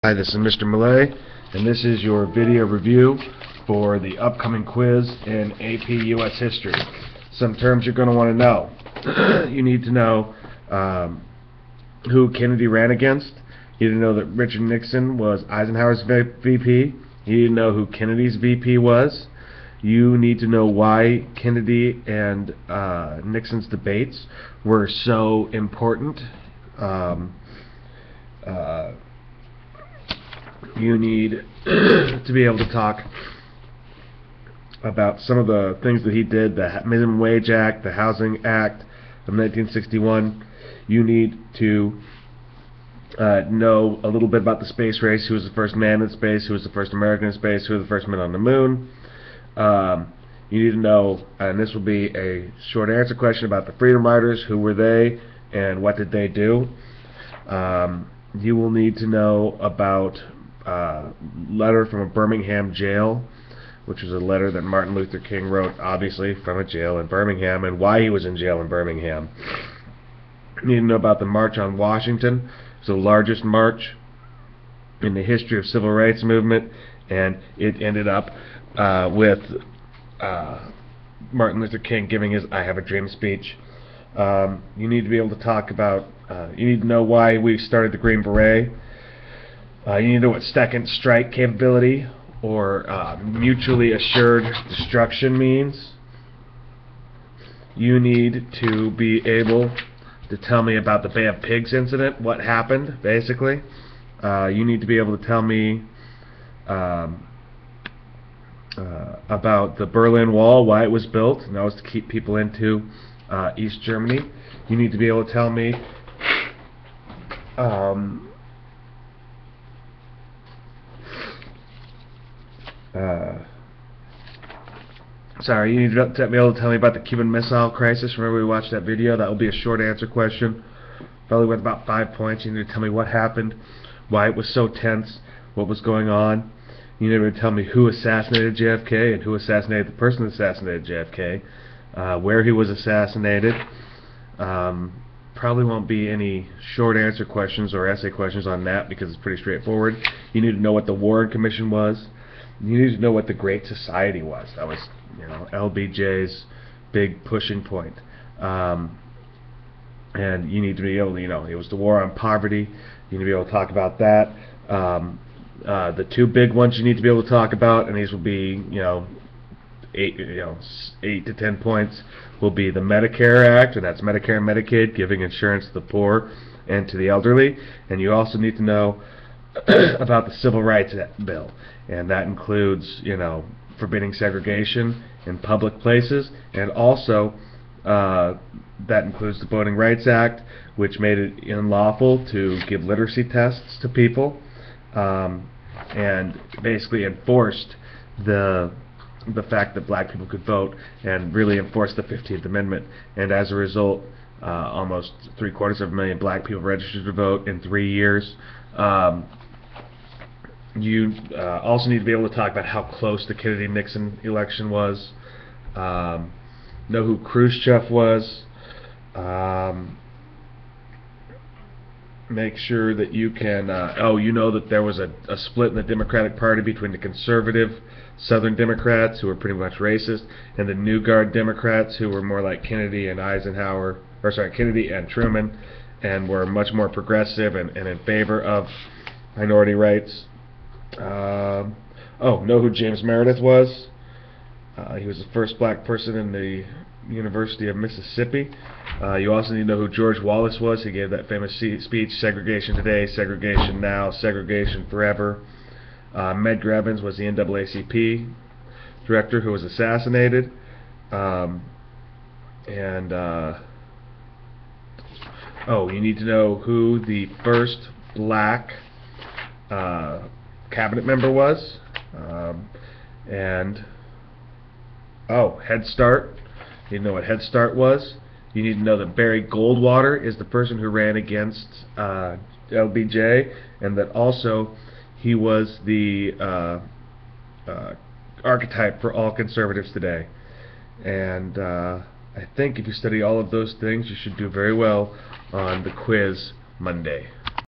Hi, this is Mr. Millay, and this is your video review for the upcoming quiz in AP US History. Some terms you're going to want to know. You need to know who Kennedy ran against. You need to know that Richard Nixon was Eisenhower's VP. You need to know who Kennedy's VP was. You need to know why Kennedy and Nixon's debates were so important. You need to be able to talk about some of the things that he did, the Minimum Wage Act, the Housing Act of 1961. You need to know a little bit about the space race, who was the first man in space, who was the first American in space, who was the first man on the moon. You need to know, and this will be a short answer question, about the Freedom Riders. Who were they and what did they do? You will need to know about letter from a Birmingham jail, which was a letter that Martin Luther King wrote, obviously from a jail in Birmingham, and why he was in jail in Birmingham. You need to know about the March on Washington. It's the largest march in the history of civil rights movement, and it ended up with Martin Luther King giving his "I Have a Dream" speech. You need to be able to talk about, you need to know why we started the Green Beret. You need to know what second strike capability or mutually assured destruction means. You need to be able to tell me about the Bay of Pigs incident, what happened, basically. You need to be able to tell me about the Berlin Wall, why it was built, and that was to keep people into East Germany. You need to be able to tell me you need to be able to tell me about the Cuban Missile Crisis. Remember, we watched that video? That will be a short answer question, probably worth about 5 points. You need to tell me what happened, why it was so tense, what was going on. You need to tell me who assassinated JFK and who assassinated the person who assassinated JFK, where he was assassinated. Probably won't be any short answer questions or essay questions on that because it's pretty straightforward. You need to know what the Warren Commission was. You need to know what the Great Society was. That was, LBJ's big pushing point. And you need to be able to, it was the war on poverty. You need to be able to talk about that. The two big ones you need to be able to talk about, and these will be, 8 to 10 points, will be the Medicare Act, and that's Medicare and Medicaid, giving insurance to the poor and to the elderly. And you also need to know about the Civil Rights Bill, and that includes, forbidding segregation in public places, and also that includes the Voting Rights Act, which made it unlawful to give literacy tests to people, and basically enforced the fact that black people could vote, and really enforced the 15th Amendment. And as a result, almost 750,000 black people registered to vote in 3 years. You also need to be able to talk about how close the Kennedy-Nixon election was. Know who Khrushchev was. Make sure that you can, you know that there was a split in the Democratic Party between the conservative Southern Democrats, who were pretty much racist, and the New Guard Democrats, who were more like Kennedy and Kennedy and Truman, and were much more progressive and in favor of minority rights. Know who James Meredith was. He was the first black person in the University of Mississippi. You also need to know who George Wallace was. He gave that famous speech, "Segregation Today, Segregation Now, Segregation Forever." Medgar Evers was the NAACP director who was assassinated. You need to know who the first black cabinet member was. Head Start. You need to know what Head Start was. You need to know that Barry Goldwater is the person who ran against LBJ, and that also he was the archetype for all conservatives today. And I think if you study all of those things, you should do very well on the quiz Monday.